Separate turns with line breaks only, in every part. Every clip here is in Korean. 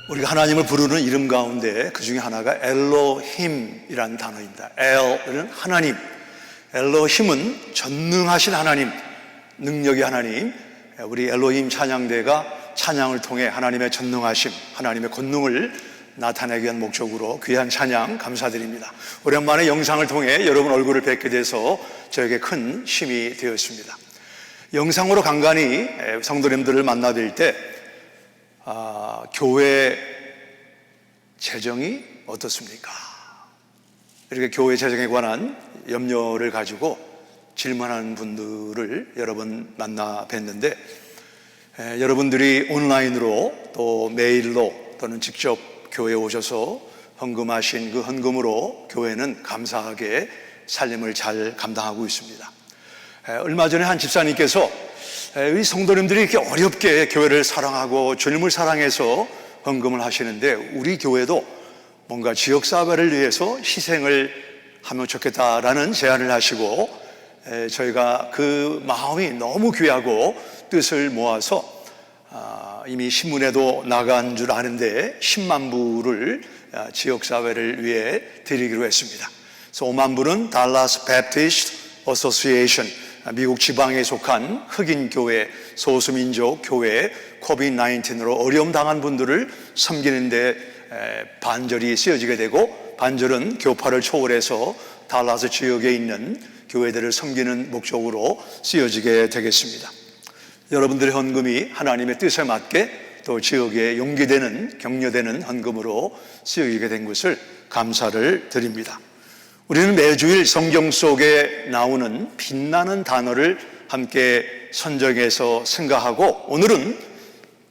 우리가 하나님을 부르는 이름 가운데 그 중에 하나가 엘로힘이라는 단어입니다. 엘은 하나님, 엘로힘은 전능하신 하나님, 능력의 하나님. 우리 엘로힘 찬양대가 찬양을 통해 하나님의 전능하심, 하나님의 권능을 나타내기 위한 목적으로 귀한 찬양 감사드립니다. 오랜만에 영상을 통해 여러분 얼굴을 뵙게 돼서 저에게 큰 힘이 되었습니다. 영상으로 간간히 성도님들을 만나뵐 때 교회 재정이 어떻습니까? 이렇게 교회 재정에 관한 염려를 가지고 질문하는 분들을 여러 번 만나 뵀는데, 여러분들이 온라인으로 또 메일로 또는 직접 교회에 오셔서 헌금하신 그 헌금으로 교회는 감사하게 살림을 잘 감당하고 있습니다. 얼마 전에 한 집사님께서 이 성도님들이 이렇게 어렵게 교회를 사랑하고 주님을 사랑해서 헌금을 하시는데 우리 교회도 뭔가 지역사회를 위해서 희생을 하면 좋겠다라는 제안을 하시고, 저희가 그 마음이 너무 귀하고 뜻을 모아서 이미 신문에도 나간 줄 아는데 10만 부를 지역사회를 위해 드리기로 했습니다. 그래서 5만 부는 달라스 베프티스트 어소시에이션, 미국 지방에 속한 흑인 교회, 소수민족 교회, 코비드-19로 어려움 당한 분들을 섬기는데 반절이 쓰여지게 되고, 반절은 교파를 초월해서 달라스 지역에 있는 교회들을 섬기는 목적으로 쓰여지게 되겠습니다. 여러분들의 헌금이 하나님의 뜻에 맞게 또 지역에 용기되는, 격려되는 헌금으로 쓰여지게 된 것을 감사를 드립니다. 우리는 매주일 성경 속에 나오는 빛나는 단어를 함께 선정해서 생각하고, 오늘은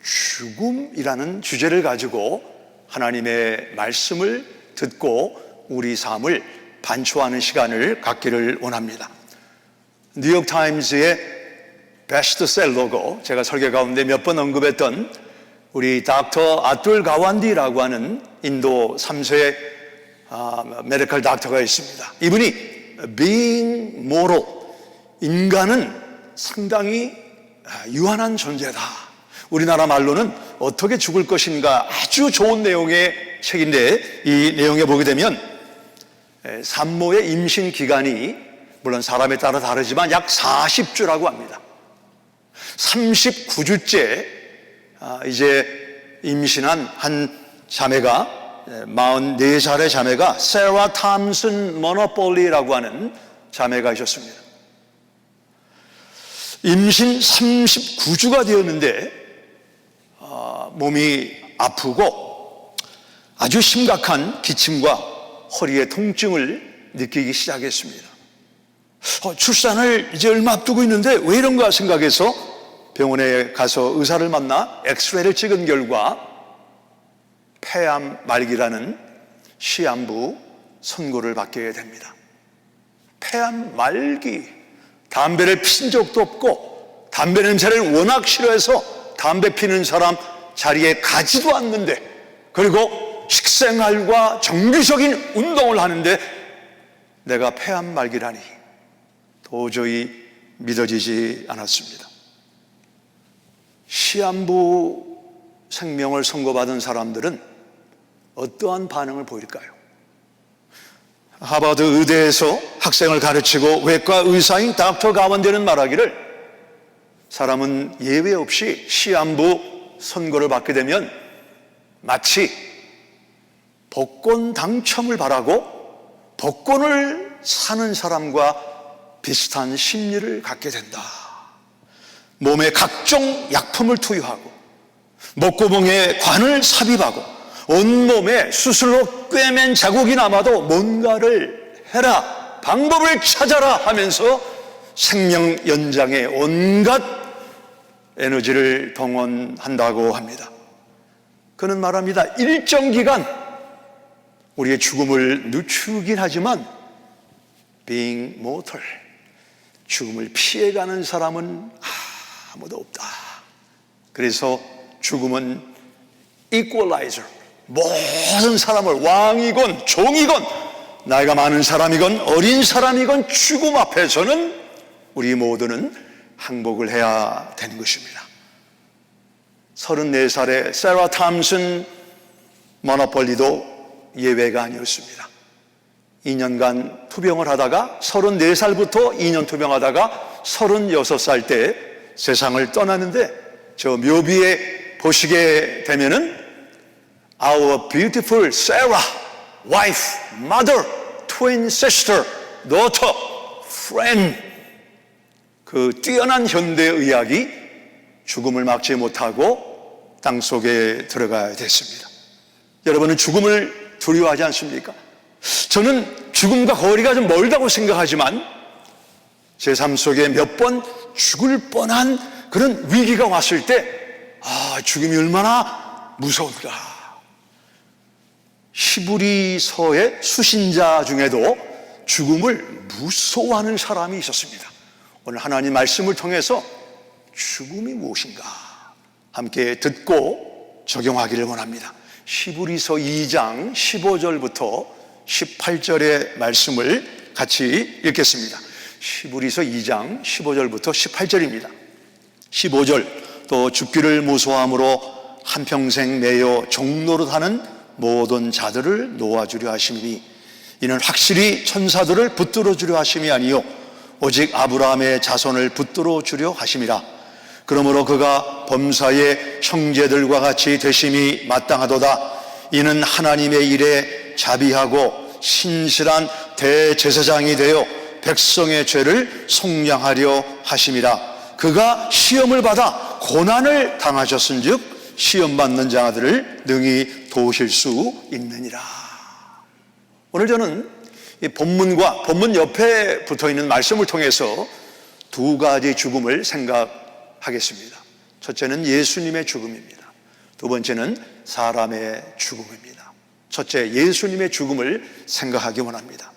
죽음이라는 주제를 가지고 하나님의 말씀을 듣고 우리 삶을 반추하는 시간을 갖기를 원합니다. 뉴욕타임즈의 베스트셀러고 제가 설교 가운데 몇 번 언급했던 우리 닥터 아툴 가완디라고 하는 인도 3세 메디컬 닥터가 있습니다. 이분이 being mortal, 인간은 상당히 유한한 존재다, 우리나라 말로는 어떻게 죽을 것인가, 아주 좋은 내용의 책인데, 이 내용에 보게 되면 산모의 임신 기간이 물론 사람에 따라 다르지만 약 40주라고 합니다. 39주째 이제 임신한 한 자매가, 44살의 자매가 세라 탐슨 모노폴리라고 하는 자매가 있었습니다. 임신 39주가 되었는데 몸이 아프고 아주 심각한 기침과 허리의 통증을 느끼기 시작했습니다. 출산을 이제 얼마 앞두고 있는데 왜 이런가 생각해서 병원에 가서 의사를 만나 엑스레이를 찍은 결과 폐암 말기라는 시한부 선고를 받게 됩니다. 폐암 말기, 담배를 핀 적도 없고 담배 냄새를 워낙 싫어해서 담배 피는 사람 자리에 가지도 않는데, 그리고 식생활과 정기적인 운동을 하는데 내가 폐암 말기라니 도저히 믿어지지 않았습니다. 시한부 생명을 선고받은 사람들은 어떠한 반응을 보일까요? 하버드 의대에서 학생을 가르치고 외과 의사인 닥터 가완디는 말하기를, 사람은 예외 없이 시한부 선고를 받게 되면 마치 복권 당첨을 바라고 복권을 사는 사람과 비슷한 심리를 갖게 된다. 몸에 각종 약품을 투여하고 목구멍에 관을 삽입하고 온몸에 수술로 꿰맨 자국이 남아도 뭔가를 해라, 방법을 찾아라 하면서 생명 연장에 온갖 에너지를 동원한다고 합니다. 그는 말합니다. 일정 기간 우리의 죽음을 늦추긴 하지만 being mortal, 죽음을 피해가는 사람은 아무도 없다. 그래서 죽음은 equalizer, 모든 사람을 왕이건 종이건 나이가 많은 사람이건 어린 사람이건 죽음 앞에서는 우리 모두는 항복을 해야 되는 것입니다. 34살의 세라 탐슨 모노폴리도 예외가 아니었습니다. 2년간 투병을 하다가 34살부터 2년 투병하다가 36살 때 세상을 떠났는데, 저 묘비에 보시게 되면은 Our beautiful Sarah, wife, mother, twin sister, daughter, friend, 그 뛰어난 현대의학이 죽음을 막지 못하고 땅속에 들어가야 됐습니다. 여러분은 죽음을 두려워하지 않습니까? 저는 죽음과 거리가 좀 멀다고 생각하지만 제 삶 속에 몇 번 죽을 뻔한 그런 위기가 왔을 때, 죽음이 얼마나 무서운가. 히브리서의 수신자 중에도 죽음을 무서워하는 사람이 있었습니다. 오늘 하나님 말씀을 통해서 죽음이 무엇인가 함께 듣고 적용하기를 원합니다. 히브리서 2장 15절부터 18절의 말씀을 같이 읽겠습니다. 히브리서 2장 15절부터 18절입니다. 15절, 또 죽기를 무서워함으로 한평생 매여 종노릇하는 모든 자들을 놓아주려 하심이니 이는 확실히 천사들을 붙들어 주려 하심이 아니요 오직 아브라함의 자손을 붙들어 주려 하심이라. 그러므로 그가 범사의 형제들과 같이 되심이 마땅하도다. 이는 하나님의 일에 자비하고 신실한 대제사장이 되어 백성의 죄를 속량하려 하심이라. 그가 시험을 받아 고난을 당하셨은즉 시험받는 자들을 능히 도우실 수 있느니라. 오늘 저는 이 본문과 본문 옆에 붙어있는 말씀을 통해서 두 가지 죽음을 생각하겠습니다. 첫째는 예수님의 죽음입니다. 두 번째는 사람의 죽음입니다. 첫째, 예수님의 죽음을 생각하기 원합니다.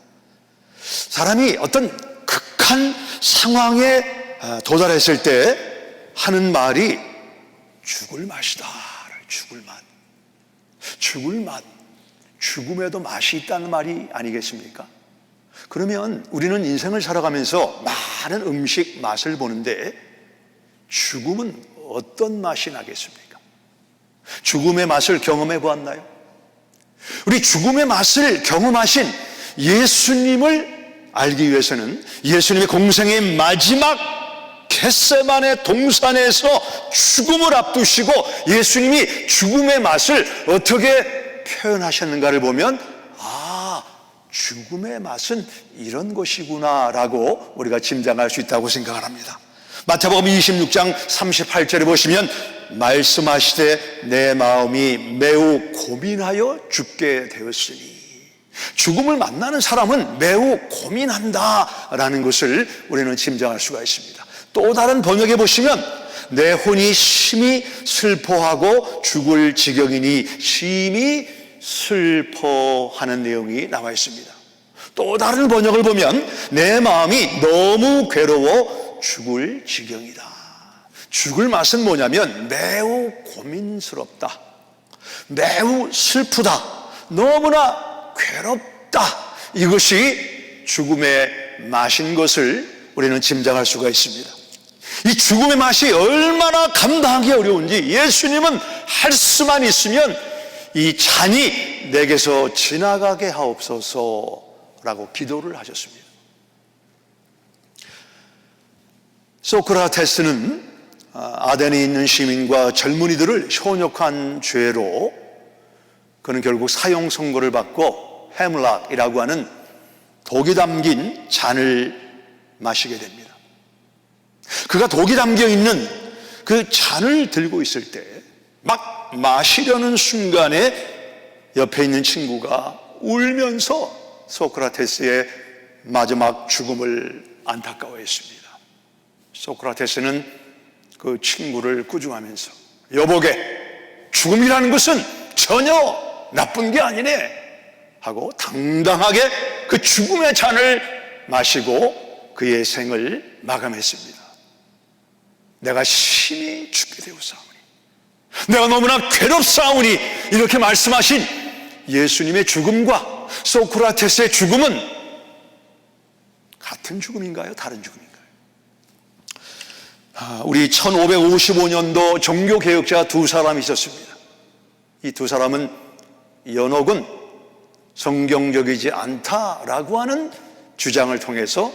사람이 어떤 극한 상황에 도달했을 때 하는 말이 죽을 맛이다. 죽을 맛. 죽을 맛. 죽음에도 맛이 있다는 말이 아니겠습니까? 그러면 우리는 인생을 살아가면서 많은 음식 맛을 보는데 죽음은 어떤 맛이 나겠습니까? 죽음의 맛을 경험해 보았나요? 우리 죽음의 맛을 경험하신 예수님을 알기 위해서는 예수님의 공생의 마지막 겟세마네 동산에서 죽음을 앞두시고 예수님이 죽음의 맛을 어떻게 표현하셨는가를 보면 죽음의 맛은 이런 것이구나 라고 우리가 짐작할 수 있다고 생각을 합니다. 마태복음 26장 38절에 보시면 말씀하시되 내 마음이 매우 고민하여 죽게 되었으니, 죽음을 만나는 사람은 매우 고민한다라는 것을 우리는 짐작할 수가 있습니다. 또 다른 번역에 보시면 내 혼이 심히 슬퍼하고 죽을 지경이니 심히 슬퍼하는 내용이 나와 있습니다. 또 다른 번역을 보면 내 마음이 너무 괴로워 죽을 지경이다. 죽을 맛은 뭐냐면 매우 고민스럽다, 매우 슬프다, 너무나 괴롭다. 이것이 죽음의 맛인 것을 우리는 짐작할 수가 있습니다. 이 죽음의 맛이 얼마나 감당하기 어려운지 예수님은 할 수만 있으면 이 잔이 내게서 지나가게 하옵소서라고 기도를 하셨습니다. 소크라테스는 아덴에 있는 시민과 젊은이들을 현혹한 죄로 그는 결국 사형 선고를 받고 헤물락이라고 하는 독이 담긴 잔을 마시게 됩니다. 그가 독이 담겨 있는 그 잔을 들고 있을 때 막 마시려는 순간에 옆에 있는 친구가 울면서 소크라테스의 마지막 죽음을 안타까워했습니다. 소크라테스는 그 친구를 꾸중하면서 여보게, 죽음이라는 것은 전혀 나쁜 게 아니네 하고 당당하게 그 죽음의 잔을 마시고 그의 생을 마감했습니다. 내가 심히 죽게 되었사오니, 내가 너무나 괴롭사오니, 이렇게 말씀하신 예수님의 죽음과 소크라테스의 죽음은 같은 죽음인가요? 다른 죽음인가요? 우리 1555년도 종교개혁자 두 사람이 있었습니다. 이 두 사람은 연옥은 성경적이지 않다라고 하는 주장을 통해서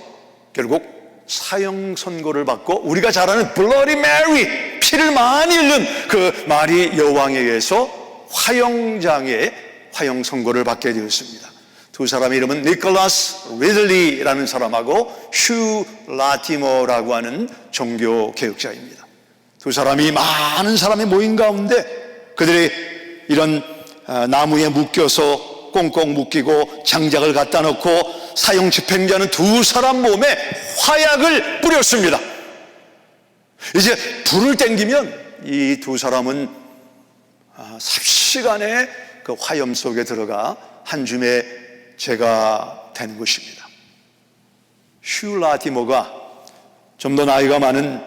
결국 사형 선고를 받고 우리가 잘 아는 블러디 메리, 피를 많이 흘린 그 마리 여왕에 의해서 화형장에 화형 선고를 받게 되었습니다. 두 사람의 이름은 니콜라스 리들리라는 사람하고 휴 라티머라고 하는 종교 개혁자입니다. 두 사람이 많은 사람이 모인 가운데 그들이 이런 나무에 묶여서 꽁꽁 묶이고 장작을 갖다 놓고 사형 집행자는 두 사람 몸에 화약을 뿌렸습니다. 이제 불을 땡기면 이 두 사람은 삽시간에 그 화염 속에 들어가 한 줌의 재가 되는 것입니다. 휴 라티머가 좀 더 나이가 많은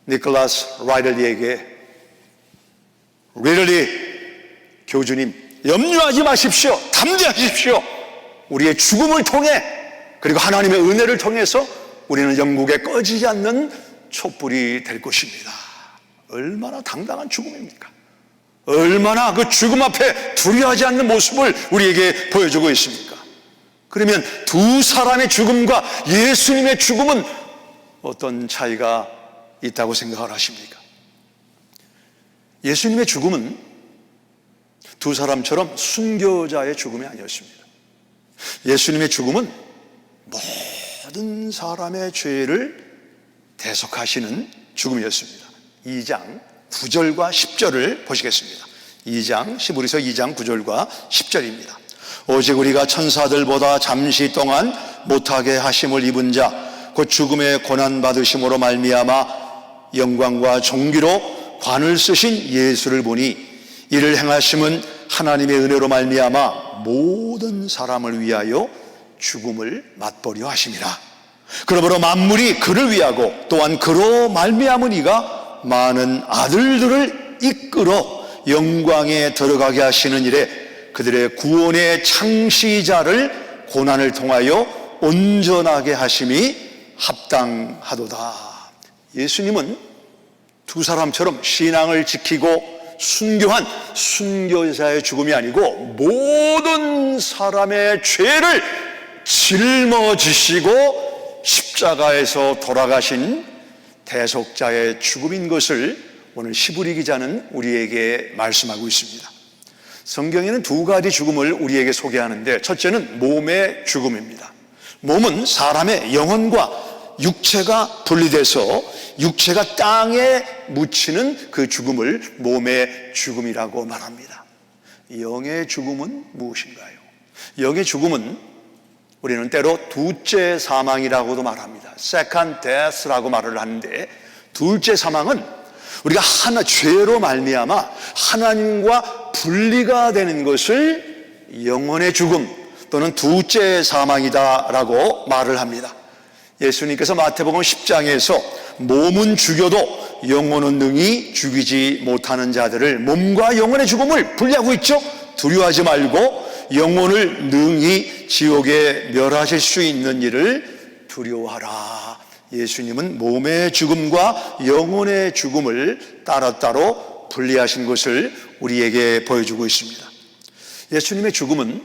니콜라스 라이들리에게 리들리 교주님, 염려하지 마십시오. 담대하십시오. 우리의 죽음을 통해 그리고 하나님의 은혜를 통해서 우리는 영국에 꺼지지 않는 촛불이 될 것입니다. 얼마나 당당한 죽음입니까? 얼마나 그 죽음 앞에 두려워하지 않는 모습을 우리에게 보여주고 있습니까? 그러면 두 사람의 죽음과 예수님의 죽음은 어떤 차이가 있다고 생각을 하십니까? 예수님의 죽음은 두 사람처럼 순교자의 죽음이 아니었습니다. 예수님의 죽음은 모든 사람의 죄를 대속하시는 죽음이었습니다. 2장 9절과 10절을 보시겠습니다. 2장, 히브리서 2장 9절과 10절입니다. 오직 우리가 천사들보다 잠시 동안 못하게 하심을 입은 자 곧 죽음의 고난받으심으로 말미암아 영광과 존귀로 관을 쓰신 예수를 보니 이를 행하심은 하나님의 은혜로 말미암아 모든 사람을 위하여 죽음을 맛보려 하심이라. 그러므로 만물이 그를 위하고 또한 그로 말미암은 이가 많은 아들들을 이끌어 영광에 들어가게 하시는 일에 그들의 구원의 창시자를 고난을 통하여 온전하게 하심이 합당하도다. 예수님은 두 사람처럼 신앙을 지키고 순교한 순교자의 죽음이 아니고 모든 사람의 죄를 짊어지시고 십자가에서 돌아가신 대속자의 죽음인 것을 오늘 히브리 기자는 우리에게 말씀하고 있습니다. 성경에는 두 가지 죽음을 우리에게 소개하는데 첫째는 몸의 죽음입니다. 몸은 사람의 영혼과 육체가 분리돼서 육체가 땅에 묻히는 그 죽음을 몸의 죽음이라고 말합니다. 영의 죽음은 무엇인가요? 영의 죽음은 우리는 때로 둘째 사망이라고도 말합니다. Second death라고 말을 하는데 둘째 사망은 우리가 죄로 말미암아 하나님과 분리가 되는 것을 영혼의 죽음 또는 둘째 사망이다라고 말을 합니다. 예수님께서 마태복음 10장에서 몸은 죽여도 영혼은 능히 죽이지 못하는 자들을 몸과 영혼의 죽음을 분리하고 있죠. 두려워하지 말고 영혼을 능히 지옥에 멸하실 수 있는 일을 두려워하라. 예수님은 몸의 죽음과 영혼의 죽음을 따로따로 분리하신 것을 우리에게 보여주고 있습니다. 예수님의 죽음은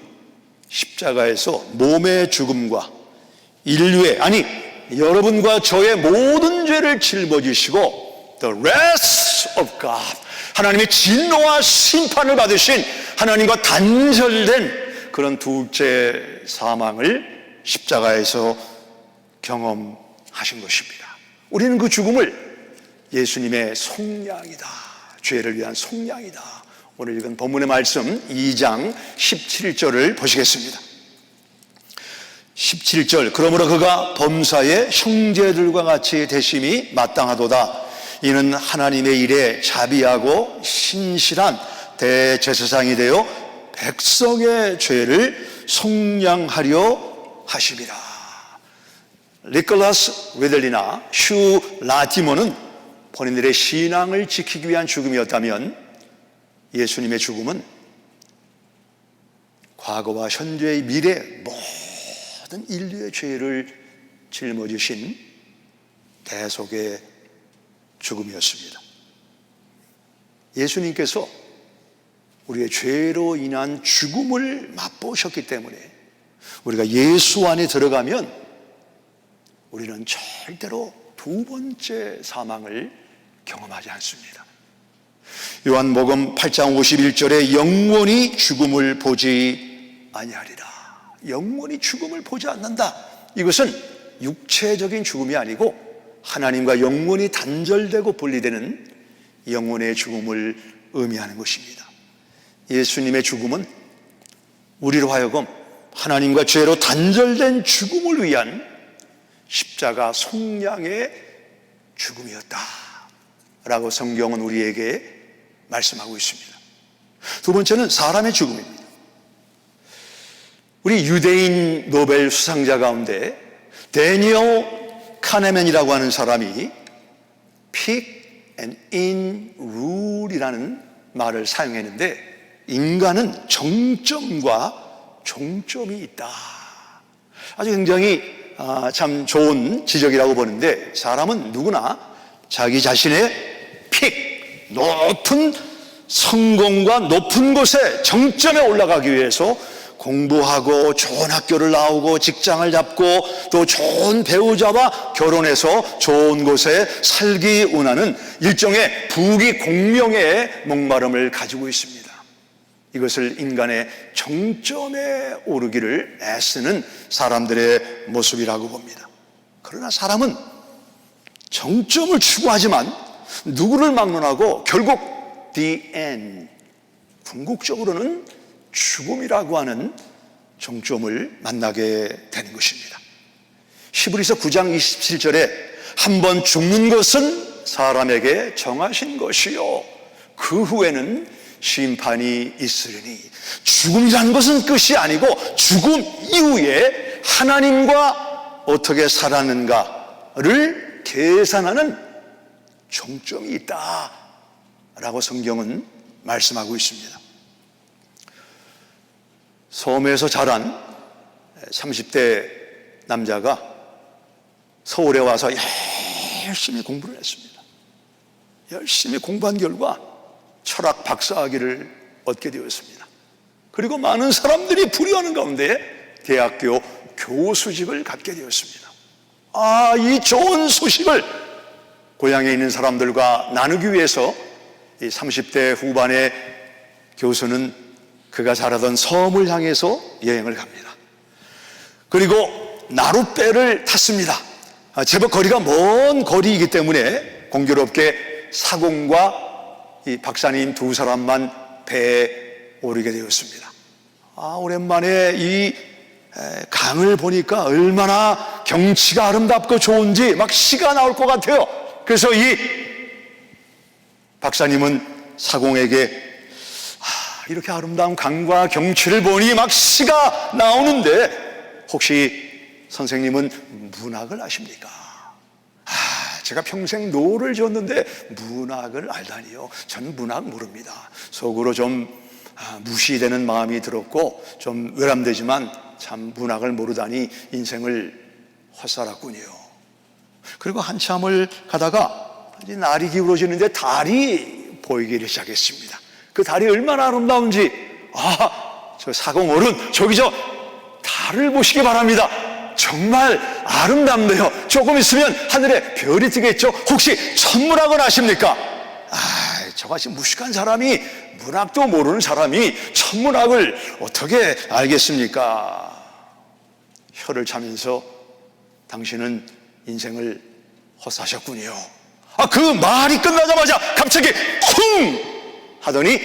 십자가에서 몸의 죽음과 인류의 여러분과 저의 모든 죄를 짊어지시고 the wrath of God, 하나님의 진노와 심판을 받으신 하나님과 단절된 그런 둘째 사망을 십자가에서 경험하신 것입니다. 우리는 그 죽음을 예수님의 속량이다, 죄를 위한 속량이다. 오늘 읽은 본문의 말씀 2장 17절을 보시겠습니다. 17절, 그러므로 그가 범사의 형제들과 같이 되심이 마땅하도다. 이는 하나님의 일에 자비하고 신실한 대제사장이 되어 백성의 죄를 속량하려 하심이라. 니콜라스 리들리나 휴 라티머는 본인들의 신앙을 지키기 위한 죽음이었다면 예수님의 죽음은 과거와 현재의 미래 모든 인류의 죄를 짊어지신 대속의 죽음이었습니다. 예수님께서 우리의 죄로 인한 죽음을 맛보셨기 때문에 우리가 예수 안에 들어가면 우리는 절대로 두 번째 사망을 경험하지 않습니다. 요한복음 8장 51절에 영원히 죽음을 보지 아니하리라. 영원히 죽음을 보지 않는다. 이것은 육체적인 죽음이 아니고 하나님과 영원히 단절되고 분리되는 영혼의 죽음을 의미하는 것입니다. 예수님의 죽음은 우리로 하여금 하나님과 죄로 단절된 죽음을 위한 십자가 속량의 죽음이었다 라고 성경은 우리에게 말씀하고 있습니다. 두 번째는 사람의 죽음입니다. 우리 유대인 노벨 수상자 가운데 데니얼 카네맨이라고 하는 사람이 pick and in rule이라는 말을 사용했는데, 인간은 정점과 종점이 있다. 아주 굉장히 참 좋은 지적이라고 보는데, 사람은 누구나 자기 자신의 픽, 높은 성공과 높은 곳에 정점에 올라가기 위해서 공부하고 좋은 학교를 나오고 직장을 잡고 또 좋은 배우자와 결혼해서 좋은 곳에 살기 원하는 일종의 부귀공명의 목마름을 가지고 있습니다. 이것을 인간의 정점에 오르기를 애쓰는 사람들의 모습이라고 봅니다. 그러나 사람은 정점을 추구하지만 누구를 막론하고 결국 the end, 궁극적으로는 죽음이라고 하는 정점을 만나게 되는 것입니다. 히브리서 9장 27절에 한번 죽는 것은 사람에게 정하신 것이요 그 후에는 심판이 있으리니, 죽음이라는 것은 끝이 아니고 죽음 이후에 하나님과 어떻게 살았는가를 계산하는 정점이 있다라고 성경은 말씀하고 있습니다. 섬에서 자란 30대 남자가 서울에 와서 열심히 공부를 했습니다. 열심히 공부한 결과 철학 박사학위를 얻게 되었습니다. 그리고 많은 사람들이 부러워하는 가운데 대학교 교수직을 갖게 되었습니다. 이 좋은 소식을 고향에 있는 사람들과 나누기 위해서 이 30대 후반의 교수는 그가 자라던 섬을 향해서 여행을 갑니다. 그리고 나룻배를 탔습니다. 제법 거리가 먼 거리이기 때문에 공교롭게 사공과 이 박사님 두 사람만 배에 오르게 되었습니다. 오랜만에 이 강을 보니까 얼마나 경치가 아름답고 좋은지 막 시가 나올 것 같아요. 그래서 이 박사님은 사공에게 이렇게 아름다운 강과 경치를 보니 막 시가 나오는데 혹시 선생님은 문학을 아십니까? 제가 평생 노를 지었는데 문학을 알다니요. 저는 문학 모릅니다. 속으로 좀 무시되는 마음이 들었고 좀 외람되지만 참 문학을 모르다니 인생을 헛살았군요. 그리고 한참을 가다가 이제 날이 기울어지는데 달이 보이기 시작했습니다. 그 달이 얼마나 아름다운지, 저 사공 어른, 저기 저 달을 보시기 바랍니다. 정말 아름답네요. 조금 있으면 하늘에 별이 뜨겠죠. 혹시 천문학을 아십니까? 저같이 무식한 사람이, 문학도 모르는 사람이 천문학을 어떻게 알겠습니까? 혀를 차면서 당신은 인생을 헛사셨군요. 그 말이 끝나자마자 갑자기 쿵 하더니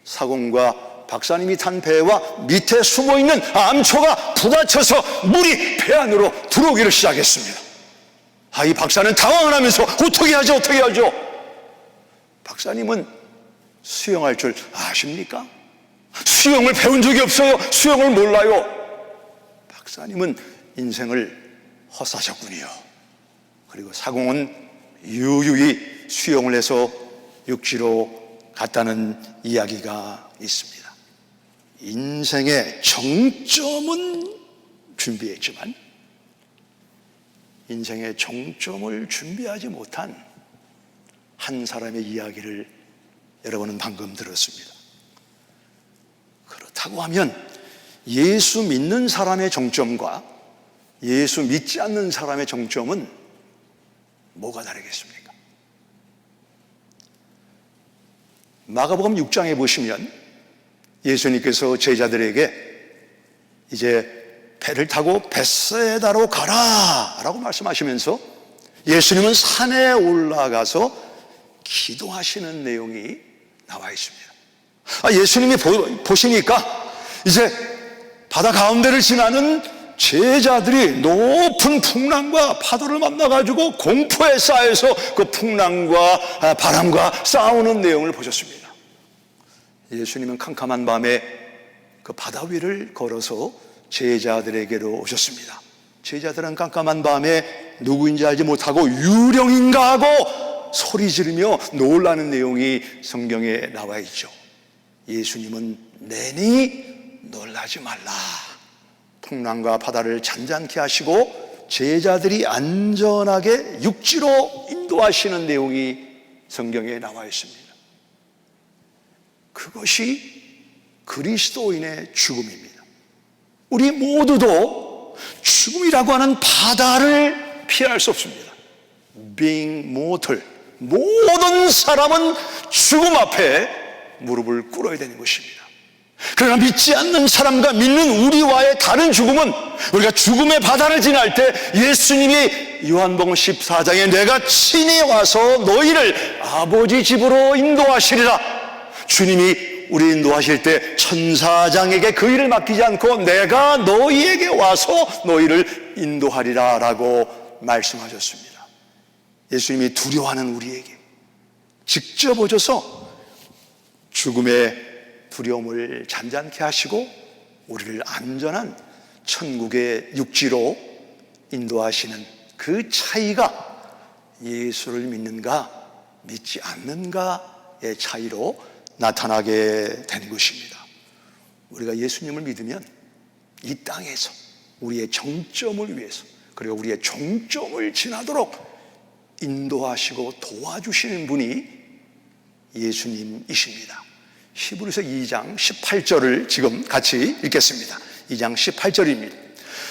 사공과 박사님이 탄 배와 밑에 숨어있는 암초가 부딪혀서 물이 배 안으로 들어오기를 시작했습니다. 이 박사는 당황을 하면서 어떻게 하죠? 박사님은 수영할 줄 아십니까? 수영을 배운 적이 없어요. 수영을 몰라요. 박사님은 인생을 헛사셨군요. 그리고 사공은 유유히 수영을 해서 육지로 갔다는 이야기가 있습니다. 인생의 정점은 준비했지만 인생의 정점을 준비하지 못한 한 사람의 이야기를 여러분은 방금 들었습니다. 그렇다고 하면 예수 믿는 사람의 정점과 예수 믿지 않는 사람의 정점은 뭐가 다르겠습니까? 마가복음 6장에 보시면 예수님께서 제자들에게 이제 배를 타고 벳사이다로 가라 라고 말씀하시면서 예수님은 산에 올라가서 기도하시는 내용이 나와 있습니다. 예수님이 보시니까 이제 바다 가운데를 지나는 제자들이 높은 풍랑과 파도를 만나가지고 공포에 쌓여서 그 풍랑과 바람과 싸우는 내용을 보셨습니다. 예수님은 캄캄한 밤에 그 바다 위를 걸어서 제자들에게로 오셨습니다. 제자들은 깜깜한 밤에 누구인지 알지 못하고 유령인가 하고 소리 지르며 놀라는 내용이 성경에 나와 있죠. 예수님은 내니 놀라지 말라. 풍랑과 바다를 잔잔케 하시고 제자들이 안전하게 육지로 인도하시는 내용이 성경에 나와 있습니다. 그것이 그리스도인의 죽음입니다. 우리 모두도 죽음이라고 하는 바다를 피할 수 없습니다. Being mortal, 모든 사람은 죽음 앞에 무릎을 꿇어야 되는 것입니다. 그러나 믿지 않는 사람과 믿는 우리와의 다른 죽음은, 우리가 죽음의 바다를 지날 때 예수님이 요한복음 14장에 내가 친히 와서 너희를 아버지 집으로 인도하시리라, 주님이 우리 인도하실 때 천사장에게 그 일을 맡기지 않고 내가 너희에게 와서 너희를 인도하리라 라고 말씀하셨습니다. 예수님이 두려워하는 우리에게 직접 오셔서 죽음의 두려움을 잔잔케 하시고 우리를 안전한 천국의 육지로 인도하시는 그 차이가 예수를 믿는가 믿지 않는가의 차이로 나타나게 된 것입니다. 우리가 예수님을 믿으면 이 땅에서 우리의 정점을 위해서, 그리고 우리의 종점을 지나도록 인도하시고 도와주시는 분이 예수님이십니다. 히브리서 2장 18절을 지금 같이 읽겠습니다. 2장 18절입니다.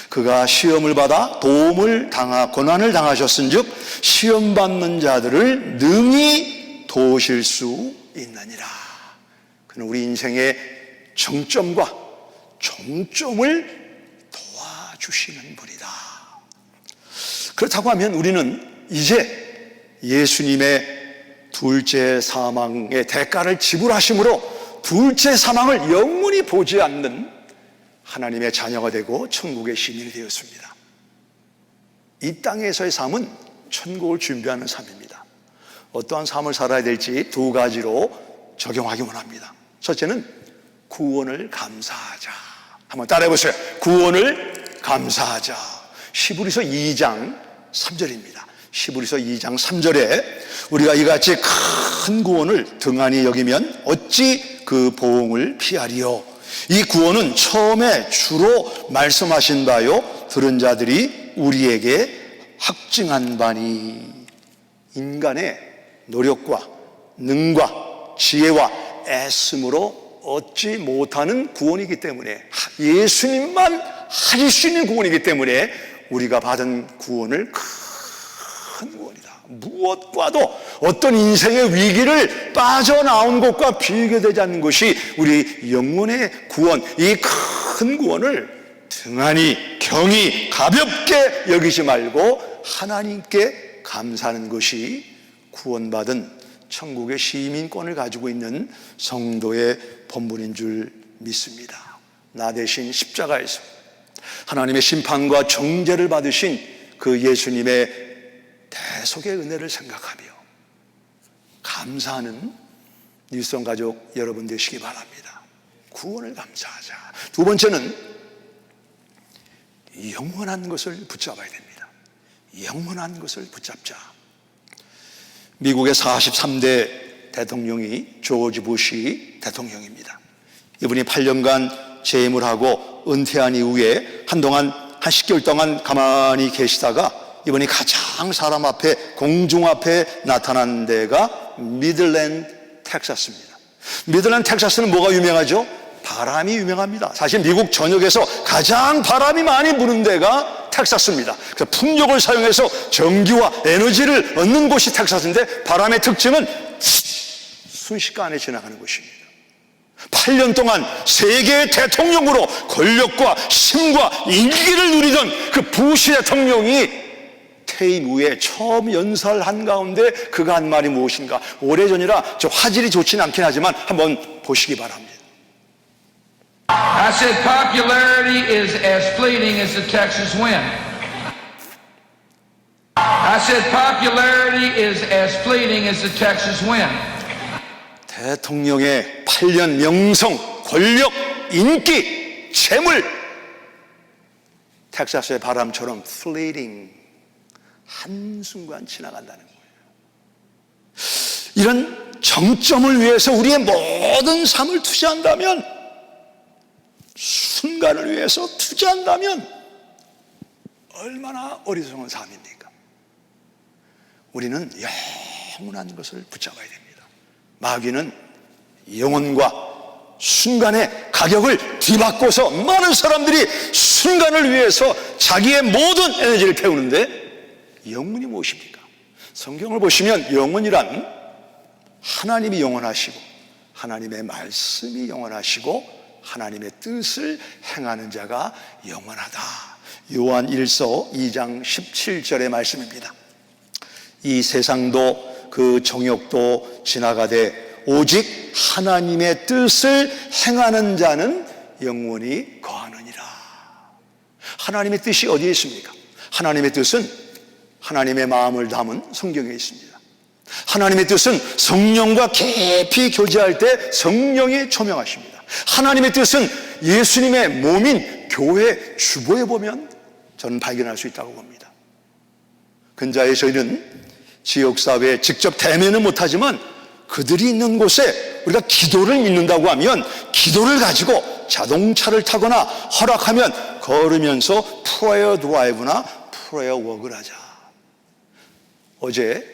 그가 시험을 받아 고난을 당하셨은즉 시험 받는 자들을 능히 도우실 수 있느니라. 그는 우리 인생의 정점과 종점을 도와주시는 분이다. 그렇다고 하면 우리는 이제 예수님의 둘째 사망의 대가를 지불하심으로 둘째 사망을 영원히 보지 않는 하나님의 자녀가 되고 천국의 시민이 되었습니다. 이 땅에서의 삶은 천국을 준비하는 삶입니다. 어떠한 삶을 살아야 될지 두 가지로 적용하기 원합니다. 첫째는 구원을 감사하자. 한번 따라해 보세요. 구원을 감사하자. 히브리서 2장 3절입니다. 히브리서 2장 3절에 우리가 이같이 큰 구원을 등한히 여기면 어찌 그 보응을 피하리요. 이 구원은 처음에 주로 말씀하신 바요 들은 자들이 우리에게 확증한 바니. 인간의 노력과 능과 지혜와 애씀으로 얻지 못하는 구원이기 때문에, 예수님만 하실 수 있는 구원이기 때문에 우리가 받은 구원을 큰 구원이다. 무엇과도 어떤 인생의 위기를 빠져나온 것과 비교되지 않는 것이 우리 영혼의 구원, 이 큰 구원을 등한히 경히 가볍게 여기지 말고 하나님께 감사하는 것이 구원받은 천국의 시민권을 가지고 있는 성도의 본분인 줄 믿습니다. 나 대신 십자가에서 하나님의 심판과 정죄를 받으신 그 예수님의 대속의 은혜를 생각하며 감사하는 일성 가족 여러분 되시기 바랍니다. 구원을 감사하자. 두 번째는 영원한 것을 붙잡아야 됩니다. 영원한 것을 붙잡자. 미국의 43대 대통령이 조지 부시 대통령입니다. 이분이 8년간 재임을 하고 은퇴한 이후에 한동안 한 10개월 동안 가만히 계시다가 이분이 가장 사람 앞에, 공중 앞에 나타난 데가 미들랜드 텍사스입니다. 미들랜드 텍사스는 뭐가 유명하죠? 바람이 유명합니다. 사실 미국 전역에서 가장 바람이 많이 부는 데가 텍사스입니다. 그래서 풍력을 사용해서 전기와 에너지를 얻는 곳이 텍사스인데, 바람의 특징은 순식간에 지나가는 곳입니다. 8년 동안 세계의 대통령으로 권력과 힘과 인기를 누리던 그 부시 대통령이 퇴임 후에 처음 연설한 가운데 그가 한 말이 무엇인가? 오래전이라 저 화질이 좋지는 않긴 하지만 한번 보시기 바랍니다.
I said popularity is as fleeting as the Texas wind. I said popularity is as fleeting as the Texas wind.
대통령의 8년 명성, 권력, 인기, 재물, 텍사스의 바람처럼 fleeting, 한순간 지나간다는 거예요. 이런 정점을 위해서 우리의 모든 삶을 투자한다면, 순간을 위해서 투자한다면 얼마나 어리석은 삶입니까? 우리는 영원한 것을 붙잡아야 됩니다. 마귀는 영혼과 순간의 가격을 뒤바꿔서 많은 사람들이 순간을 위해서 자기의 모든 에너지를 태우는데, 영혼이 무엇입니까? 성경을 보시면 영혼이란 하나님이 영원하시고 하나님의 말씀이 영원하시고 하나님의 뜻을 행하는 자가 영원하다. 요한 1서 2장 17절의 말씀입니다. 이 세상도 그 정욕도 지나가되 오직 하나님의 뜻을 행하는 자는 영원히 거하느니라. 하나님의 뜻이 어디에 있습니까? 하나님의 뜻은 하나님의 마음을 담은 성경에 있습니다. 하나님의 뜻은 성령과 깊이 교제할 때 성령이 조명하십니다. 하나님의 뜻은 예수님의 몸인 교회 주보에 보면 저는 발견할 수 있다고 봅니다. 근자에 저희는 지역사회에 직접 대면은 못하지만 그들이 있는 곳에 우리가 기도를 믿는다고 하면 기도를 가지고 자동차를 타거나 허락하면 걸으면서 프레어 드라이브나 프레어 워크를 하자. 어제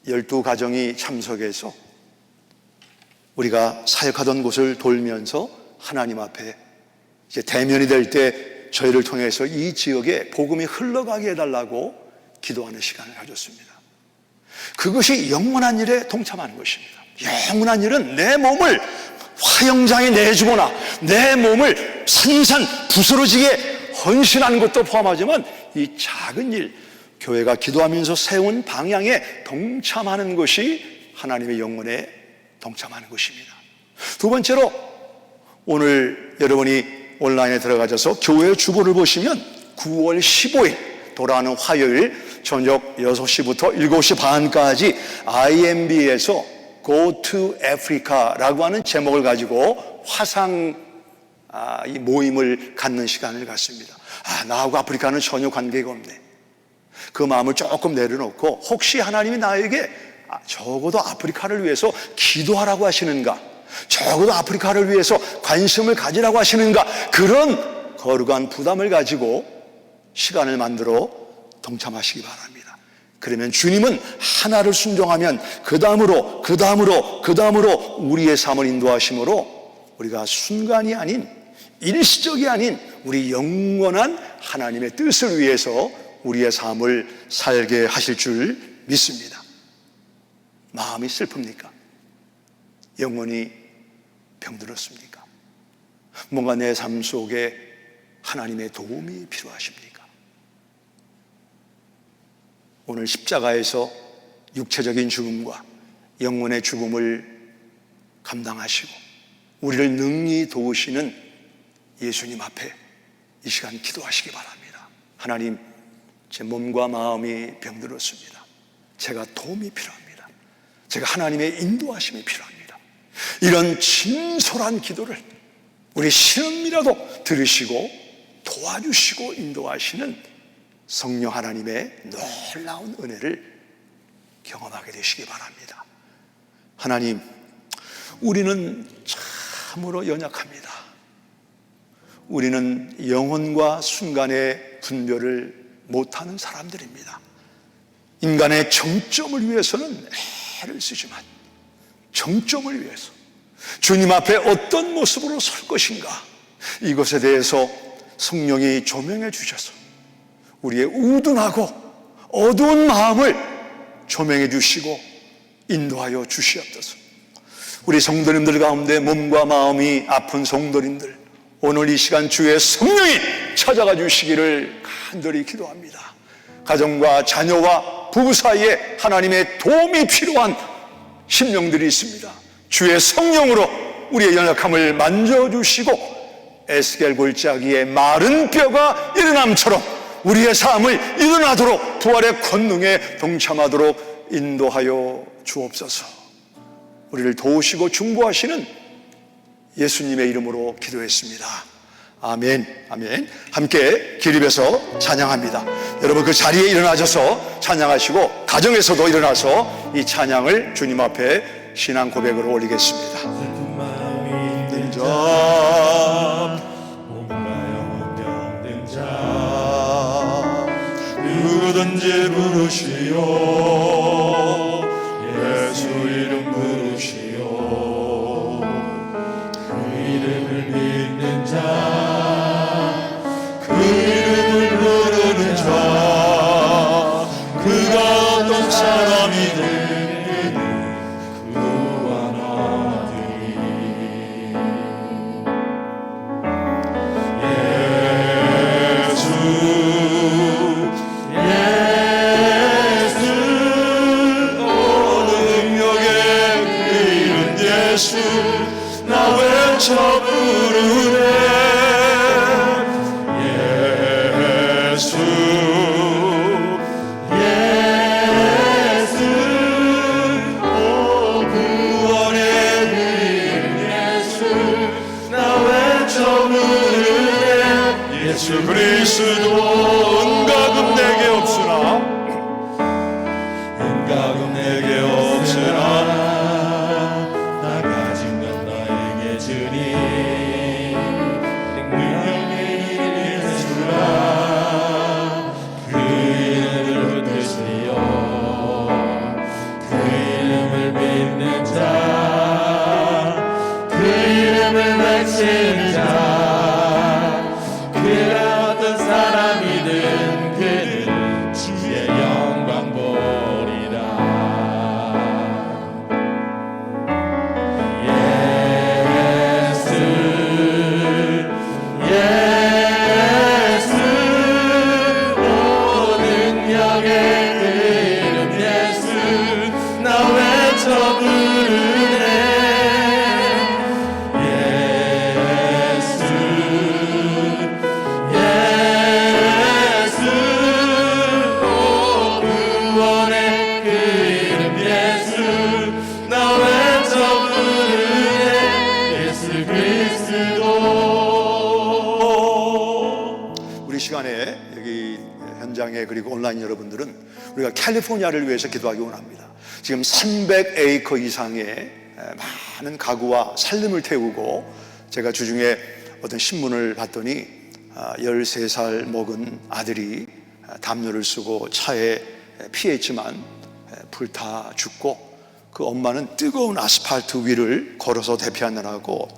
12가정이 참석해서 우리가 사역하던 곳을 돌면서 하나님 앞에 이제 대면이 될 때 저희를 통해서 이 지역에 복음이 흘러가게 해달라고 기도하는 시간을 가졌습니다. 그것이 영원한 일에 동참하는 것입니다. 영원한 일은 내 몸을 화영장에 내주거나 내 몸을 산산 부스러지게 헌신하는 것도 포함하지만 이 작은 일, 교회가 기도하면서 세운 방향에 동참하는 것이 하나님의 영혼에 동참하는 것입니다. 두 번째로, 오늘 여러분이 온라인에 들어가셔서 교회 주보를 보시면 9월 15일 돌아오는 화요일 저녁 6시부터 7시 반까지 IMB에서 Go to Africa라고 하는 제목을 가지고 화상 이 모임을 갖는 시간을 갖습니다. 나하고 아프리카는 전혀 관계가 없네. 그 마음을 조금 내려놓고 혹시 하나님이 나에게 적어도 아프리카를 위해서 기도하라고 하시는가, 적어도 아프리카를 위해서 관심을 가지라고 하시는가, 그런 거룩한 부담을 가지고 시간을 만들어 동참하시기 바랍니다. 그러면 주님은 하나를 순종하면 그 다음으로 우리의 삶을 인도하심으로 우리가 순간이 아닌, 일시적이 아닌 우리 영원한 하나님의 뜻을 위해서 우리의 삶을 살게 하실 줄 믿습니다. 마음이 슬픕니까? 영혼이 병들었습니까? 뭔가 내 삶 속에 하나님의 도움이 필요하십니까? 오늘 십자가에서 육체적인 죽음과 영혼의 죽음을 감당하시고 우리를 능히 도우시는 예수님 앞에 이 시간 기도하시기 바랍니다. 하나님, 제 몸과 마음이 병들었습니다. 제가 도움이 필요합니다. 제가 하나님의 인도하심이 필요합니다. 이런 진솔한 기도를 우리 신음이라도 들으시고 도와주시고 인도하시는 성령 하나님의 놀라운 은혜를 경험하게 되시기 바랍니다. 하나님, 우리는 참으로 연약합니다. 우리는 영혼과 순간의 분별을 못하는 사람들입니다. 인간의 정점을 위해서는 애를 쓰지만 정점을 위해서, 주님 앞에 어떤 모습으로 설 것인가, 이것에 대해서 성령이 조명해 주셔서 우리의 우둔하고 어두운 마음을 조명해 주시고 인도하여 주시옵소서. 우리 성도님들 가운데 몸과 마음이 아픈 성도님들, 오늘 이 시간 주의 성령이 찾아가 주시기를 간절히 기도합니다. 가정과 자녀와 부부 사이에 하나님의 도움이 필요한 심령들이 있습니다. 주의 성령으로 우리의 연약함을 만져주시고 에스겔 골짜기에 마른 뼈가 일어남처럼 우리의 삶을 일어나도록 부활의 권능에 동참하도록 인도하여 주옵소서. 우리를 도우시고 중보하시는 예수님의 이름으로 기도했습니다. 아멘, 아멘. 함께 기립해서 찬양합니다. 여러분 그 자리에 일어나셔서 찬양하시고 가정에서도 일어나서 이 찬양을 주님 앞에 신앙 고백으로 올리겠습니다.
슬픈 마음이 있는 자, 몸과 영혼 병든 자, 누구든지 부르시오, 예수 이름 부르시오. 그 이름을 믿는 자, 그 이름을 부르는 자, 그가 어떤 사람이든 예수 나 외쳐 부르네. 예수 예수 오 구원의 그 예수 나 외쳐 부르네. 예수 그리스도 은가금 내게 없으나 은가금 내게 없으나
그리고 온라인 여러분들은 우리가 캘리포니아를 위해서 기도하기 원합니다. 지금 300에이커 이상의 많은 가구와 살림을 태우고, 제가 주중에 어떤 신문을 봤더니 13살 먹은 아들이 담요를 쓰고 차에 피했지만 불타 죽고, 그 엄마는 뜨거운 아스팔트 위를 걸어서 대피하느라고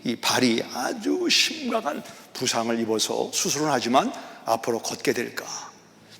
이 발이 아주 심각한 부상을 입어서 수술은 하지만 앞으로 걷게 될까.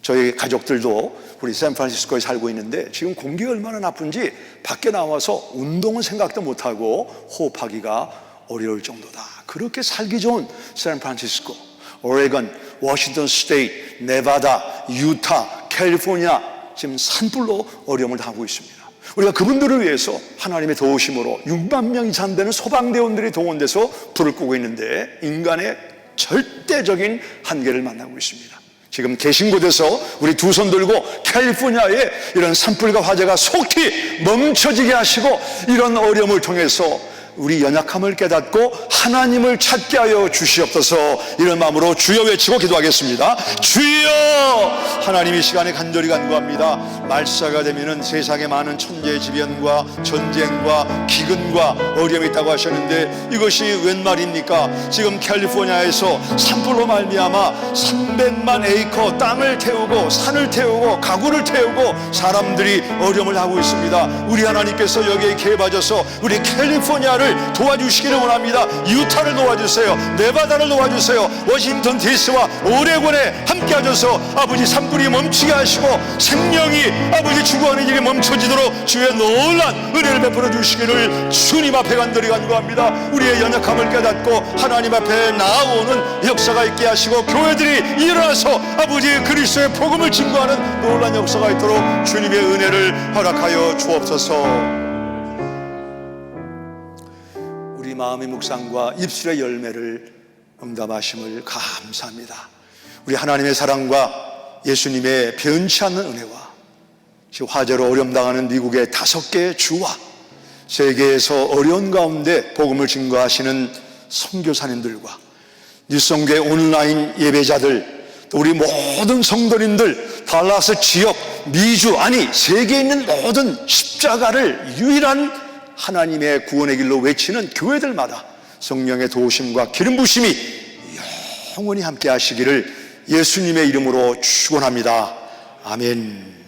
저희 가족들도 우리 샌프란시스코에 살고 있는데 지금 공기가 얼마나 나쁜지 밖에 나와서 운동은 생각도 못하고 호흡하기가 어려울 정도다. 그렇게 살기 좋은 샌프란시스코, 오레건, 워싱턴 스테이트, 네바다, 유타, 캘리포니아, 지금 산불로 어려움을 당하고 있습니다. 우리가 그분들을 위해서 하나님의 도우심으로 6만 명 이상 되는 소방대원들이 동원돼서 불을 끄고 있는데 인간의 절대적인 한계를 만나고 있습니다. 지금 계신 곳에서 우리 두 손 들고 캘리포니아에 이런 산불과 화재가 속히 멈춰지게 하시고, 이런 어려움을 통해서 우리 연약함을 깨닫고 하나님을 찾게 하여 주시옵소서. 이런 마음으로 주여 외치고 기도하겠습니다. 주여! 하나님 이 시간에 간절히 간구합니다. 말사가 되면은 세상에 많은 천재지변과 전쟁과 기근과 어려움이 있다고 하셨는데 이것이 웬 말입니까? 지금 캘리포니아에서 산불로 말미암아 300만 에이커 땅을 태우고 산을 태우고 가구를 태우고 사람들이 어려움을 하고 있습니다. 우리 하나님께서 여기에 개입하셔서 우리 캘리포니아를 도와주시기를 원합니다. 유타를 도와주세요. 네바다를 도와주세요. 워싱턴 DC와 오레곤에 함께 하셔서 아버지 산불이 멈추게 하시고 생명이 아버지 추구하는 일이 멈춰지도록 주의 놀란 은혜를 베풀어 주시기를 주님 앞에 간절히 간구합니다. 우리의 연약함을 깨닫고 하나님 앞에 나아오는 역사가 있게 하시고 교회들이 일어나서 아버지 그리스도의 복음을 증거하는 놀란 역사가 있도록 주님의 은혜를 허락하여 주옵소서. 우리 마음의 묵상과 입술의 열매를 응답하심을 감사합니다. 우리 하나님의 사랑과 예수님의 변치 않는 은혜와 지금 화재로 어려움 당하는 미국의 5개의 주와 세계에서 어려운 가운데 복음을 증거하시는 선교사님들과 뉴성교회 온라인 예배자들, 또 우리 모든 성도님들, 달라스 지역, 미주, 아니 세계에 있는 모든 십자가를 유일한 하나님의 구원의 길로 외치는 교회들마다 성령의 도우심과 기름 부심이 영원히 함께 하시기를 예수님의 이름으로 축원합니다. 아멘.